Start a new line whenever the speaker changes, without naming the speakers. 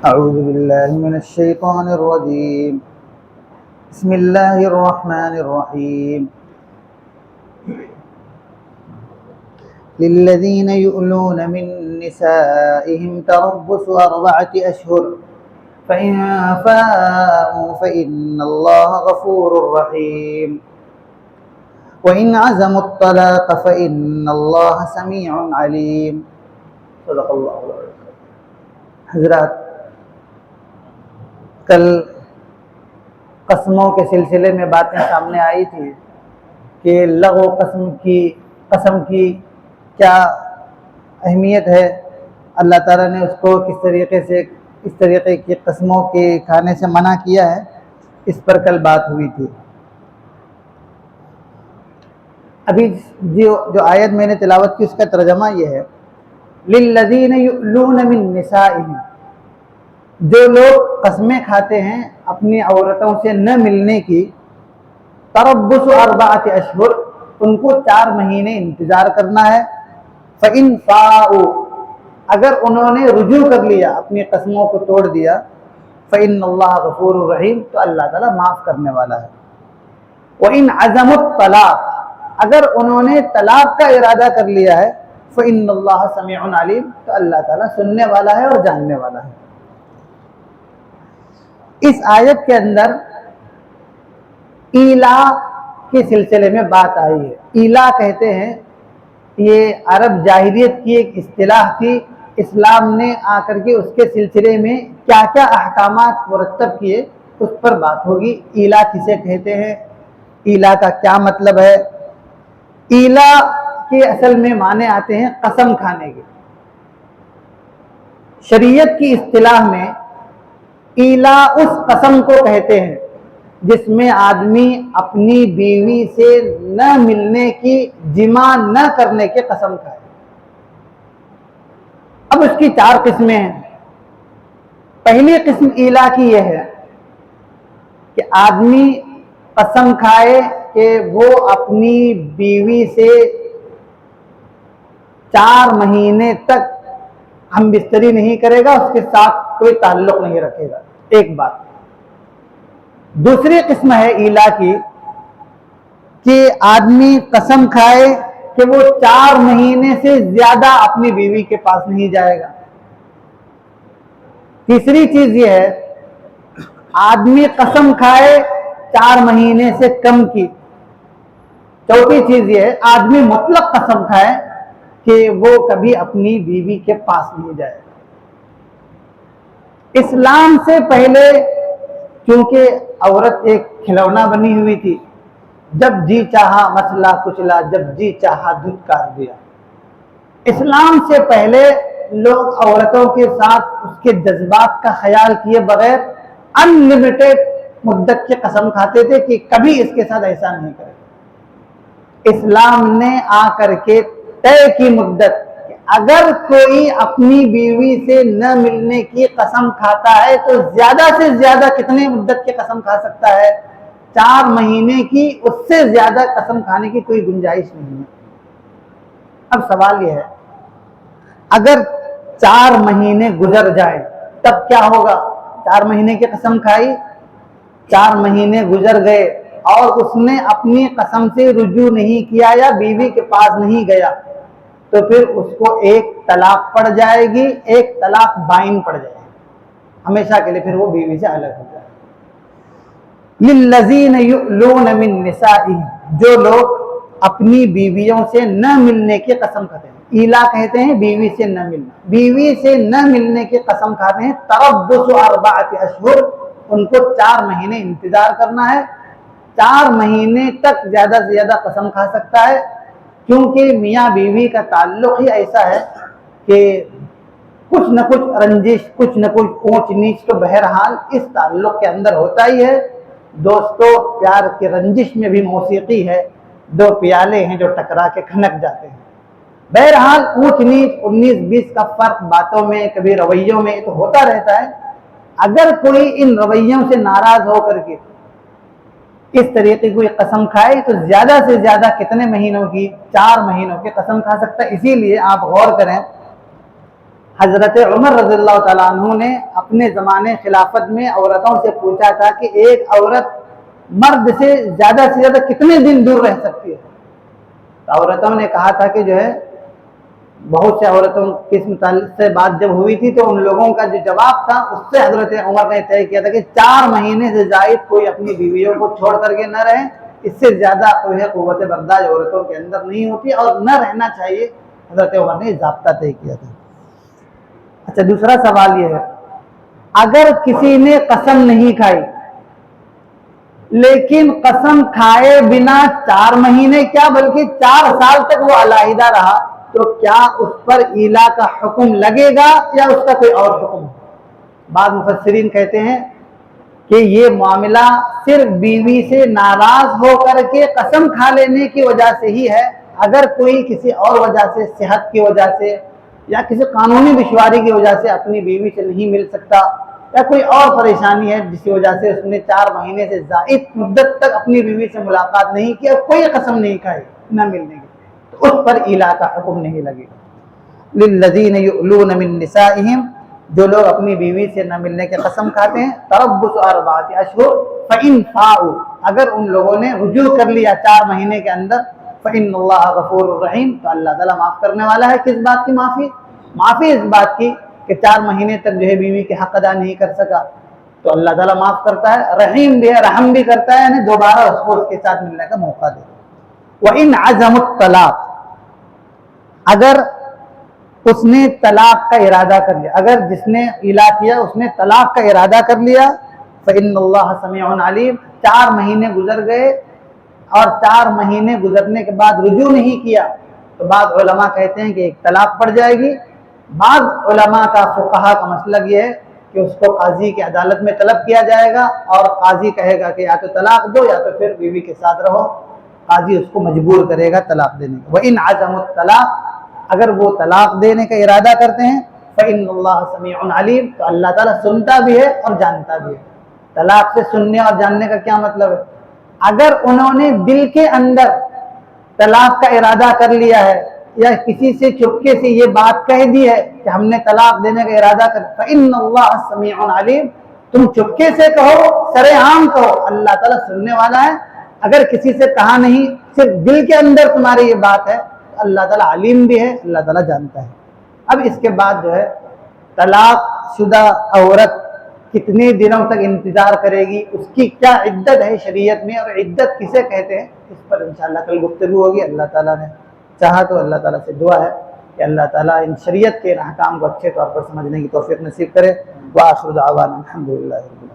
أعوذ بالله من الشيطان الرجيم. بسم الله الرحمن الرحيم. للذين يؤلون من نسائهم تربص 4 أشهر فإن فاءوا فإن الله غفور رحيم وإن عزموا الطلاق فإن الله سميع عليم. صدق اللہ العظیم. حضرات، کل قسموں کے سلسلے میں باتیں سامنے آئی تھی کہ لغو قسم کی کیا اہمیت ہے، اللہ تعالیٰ نے اس کو کس طریقے کی قسموں کے کھانے سے منع کیا ہے، اس پر کل بات ہوئی تھی. ابھی جو آیت میں نے تلاوت کی اس کا ترجمہ یہ ہے، للذین یؤلون من نسائہم، جو لوگ قسمیں کھاتے ہیں اپنی عورتوں سے نہ ملنے کی، تربص 4 اشہر، ان کو 4 مہینے انتظار کرنا ہے. فإن فاءوا، اگر انہوں نے رجوع کر لیا، اپنی قسموں کو توڑ دیا، فإن اللہ غفور رحیم، تو اللہ تعالیٰ معاف کرنے والا ہے. وإن عزموا الطلاق، اگر انہوں نے طلاق کا ارادہ کر لیا ہے، فإن اللہ سمیع علیم، تو اللہ تعالیٰ سننے والا ہے اور جاننے والا ہے. اس آیت کے اندر ایلا کے سلسلے میں بات آئی ہے. ایلا کہتے ہیں، یہ عرب جاہلیت کی ایک اصطلاح تھی. اسلام نے آ کر کے اس کے سلسلے میں کیا کیا احکامات مرتب کیے، اس پر بات ہوگی. ایلا کسے کہتے ہیں، ایلا کا کیا مطلب ہے؟ ایلا کے اصل میں معنی آتے ہیں قسم کھانے کے. شریعت کی اصطلاح میں ایلا اس قسم کو کہتے ہیں جس میں آدمی اپنی بیوی سے نہ ملنے کی، جمع نہ کرنے کی قسم کھائے. اب اس کی 4 قسمیں ہیں. پہلی قسم ایلا کی یہ ہے کہ آدمی قسم کھائے کہ وہ اپنی بیوی سے 4 مہینے تک ہم بستری نہیں کرے گا، اس کے ساتھ کوئی تعلق نہیں رکھے گا. ایک بات. دوسری قسم ہے ایلا کی کہ آدمی قسم کھائے کہ وہ 4 مہینے سے زیادہ اپنی بیوی کے پاس نہیں جائے گا. تیسری چیز یہ ہے، آدمی قسم کھائے 4 مہینے سے کم کی. چوتھی چیز یہ ہے، آدمی مطلق قسم کھائے کہ وہ کبھی اپنی بیوی کے پاس نہیں جائے. اسلام سے پہلے کیونکہ عورت ایک کھلونا بنی ہوئی تھی، جب جی چاہا مسئلہ کچلا، جب جی چاہا دھتکار دیا. اسلام سے پہلے لوگ عورتوں کے ساتھ اس کے جذبات کا خیال کیے بغیر ان لمیٹڈ مدت کی قسم کھاتے تھے کہ کبھی اس کے ساتھ ایسا نہیں کرے. اسلام نے آ کر کے طے کی مدت کہ اگر کوئی اپنی بیوی سے نہ ملنے کی قسم کھاتا ہے تو زیادہ سے زیادہ کتنے مدت کی قسم کھا سکتا ہے؟ 4 مہینے کی. اس سے زیادہ قسم کھانے کی کوئی گنجائش نہیں ہے. اب سوال یہ ہے، اگر 4 مہینے گزر جائے تب کیا ہوگا؟ 4 مہینے کی قسم کھائی، 4 مہینے گزر گئے اور اس نے اپنی قسم سے رجوع نہیں کیا یا بیوی کے پاس نہیں گیا، تو پھر اس کو ایک طلاق پڑ جائے گی، ایک طلاق بائن پڑ جائے گی. ہمیشہ کے لیے پھر وہ بیوی سے الگ ہو جائے گی. للذین یؤلون من نسائہم، جو لوگ اپنی بیویوں سے نہ ملنے کی قسم کھاتے ہیں. ایلا کہتے ہیں بیوی سے نہ ملنا. بیوی سے نہ ملنے کی قسم کھاتے ہیں. تربص 4 اشہر، ان کو 4 مہینے انتظار کرنا ہے. 4 مہینے تک زیادہ سے زیادہ قسم کھا سکتا ہے، کیونکہ میاں بیوی کا تعلق ہی ایسا ہے کہ کچھ نہ کچھ رنجش، کچھ نہ کچھ اونچ نیچ تو بہرحال اس تعلق کے اندر ہوتا ہی ہے. دوستو، پیار کی رنجش میں بھی موسیقی ہے. 2 پیالے ہیں جو ٹکرا کے کھنک جاتے ہیں. بہرحال اونچ نیچ 19-20 کا فرق باتوں میں، کبھی رویوں میں تو ہوتا رہتا ہے. اگر کوئی ان رویوں سے ناراض ہو کر کے اس طریقے کی قسم کھائے تو زیادہ سے زیادہ کتنے مہینوں کی؟ 4 مہینوں کی قسم کھا سکتا ہے. اسی لیے آپ غور کریں، حضرت عمر رضی اللہ تعالیٰ عنہ نے اپنے زمانے خلافت میں عورتوں سے پوچھا تھا کہ ایک عورت مرد سے زیادہ کتنے دن دور رہ سکتی ہے؟ تو عورتوں نے کہا تھا کہ جو ہے بہت سے عورتوں کے اس متعلق سے بات جب ہوئی تھی تو ان لوگوں کا جو جواب تھا اس سے حضرت عمر نے طے کیا تھا کہ 4 مہینے سے زائد کوئی اپنی بیویوں کو چھوڑ کر کے نہ رہے، اس سے زیادہ کوئی قوت برداشت عورتوں کے اندر نہیں ہوتی اور نہ رہنا چاہیے۔ حضرت عمر نے ضابطہ طے کیا تھا۔ اچھا، دوسرا سوال یہ ہے، اگر کسی نے قسم نہیں کھائی لیکن قسم کھائے بنا 4 مہینے کیا بلکہ 4 سال تک وہ علیحدہ رہا، تو کیا اس پر ایلا کا حکم لگے گا یا اس کا کوئی اور حکم؟ بعض مفسرین کہتے ہیں کہ یہ معاملہ صرف بیوی سے ناراض ہو کر کے قسم کھا لینے کی وجہ سے ہی ہے۔ اگر کوئی کسی اور وجہ سے، صحت کی وجہ سے یا کسی قانونی دشواری کی وجہ سے اپنی بیوی سے نہیں مل سکتا یا کوئی اور پریشانی ہے جس کی وجہ سے اس نے 4 مہینے سے زائد مدت تک اپنی بیوی سے ملاقات نہیں کی اور کوئی قسم نہیں کھائی نہ ملنے کی، تو اس پر ایلا کا حکم نہیں لگے گا۔ للذین یؤلون من نسائہم، جو لوگ اپنی بیوی سے نہ ملنے کی قسم کھاتے ہیں، تربص 4 اشہر فإن فاؤوا، اگر ان لوگوں نے رجوع کر لیا 4 مہینے کے اندر، فإن اللہ غفور الرحیم، تو اللہ تعالیٰ معاف کرنے والا ہے۔ کس بات کی معافی؟ معافی اس بات کی کہ 4 مہینے تک جو ہے بیوی کے حق ادا نہیں کر سکا تو اللہ تعالیٰ معاف کرتا ہے، رحیم بھی ہے، رحم بھی کرتا ہے، یعنی دوبارہ اس کو اس کے ساتھ ملنے کا موقع دے۔ وإن عزموا الطلاق، اگر اس نے طلاق کا ارادہ کر لیا، اگر جس نے ایلا کیا اس نے طلاق کا ارادہ کر لیا، فإن اللہ سمیع علیم، 4 مہینے گزر گئے اور 4 مہینے گزرنے کے بعد رجوع نہیں کیا تو بعض علماء کہتے ہیں کہ ایک طلاق پڑ جائے گی۔ بعض علماء کا، فقہا کا مسلک یہ ہے کہ اس کو قاضی کی عدالت میں طلب کیا جائے گا اور قاضی کہے گا کہ یا تو طلاق دو یا تو پھر بیوی کے ساتھ رہو، قاضی اس کو مجبور کرے گا طلاق دینے کا۔ وإن عزموا الطلاق، اگر وہ طلاق دینے کا ارادہ کرتے ہیں، فإن اللہ سمیع علیم، تو اللہ تعالیٰ سنتا بھی ہے اور جانتا بھی ہے۔ طلاق سے سننے اور جاننے کا کیا مطلب ہے؟ اگر انہوں نے دل کے اندر طلاق کا ارادہ کر لیا ہے یا کسی سے چپکے سے یہ بات کہہ دی ہے کہ ہم نے طلاق دینے کا ارادہ کر، فإن اللہ سمیع علیم، تم چپکے سے کہو، سر عام کہو، اللہ تعالیٰ سننے والا ہے۔ اگر کسی سے کہا نہیں، صرف دل کے اندر تمہاری یہ بات ہے، تو اللہ تعالیٰ علیم بھی ہے، اللہ تعالیٰ جانتا ہے۔ اب اس کے بعد جو ہے طلاق شدہ عورت کتنے دنوں تک انتظار کرے گی، اس کی کیا عدت ہے شریعت میں اور عدت کسے کہتے ہیں، اس پر انشاءاللہ کل گفتگو ہوگی۔ اللہ تعالیٰ نے چاہا تو اللہ تعالیٰ سے دعا ہے کہ اللہ تعالیٰ ان شریعت کے احکام کو اچھے طور پر سمجھنے کی توفیق نصیب کرے۔ وآخر دعوانا الحمدللہ رب العالمین۔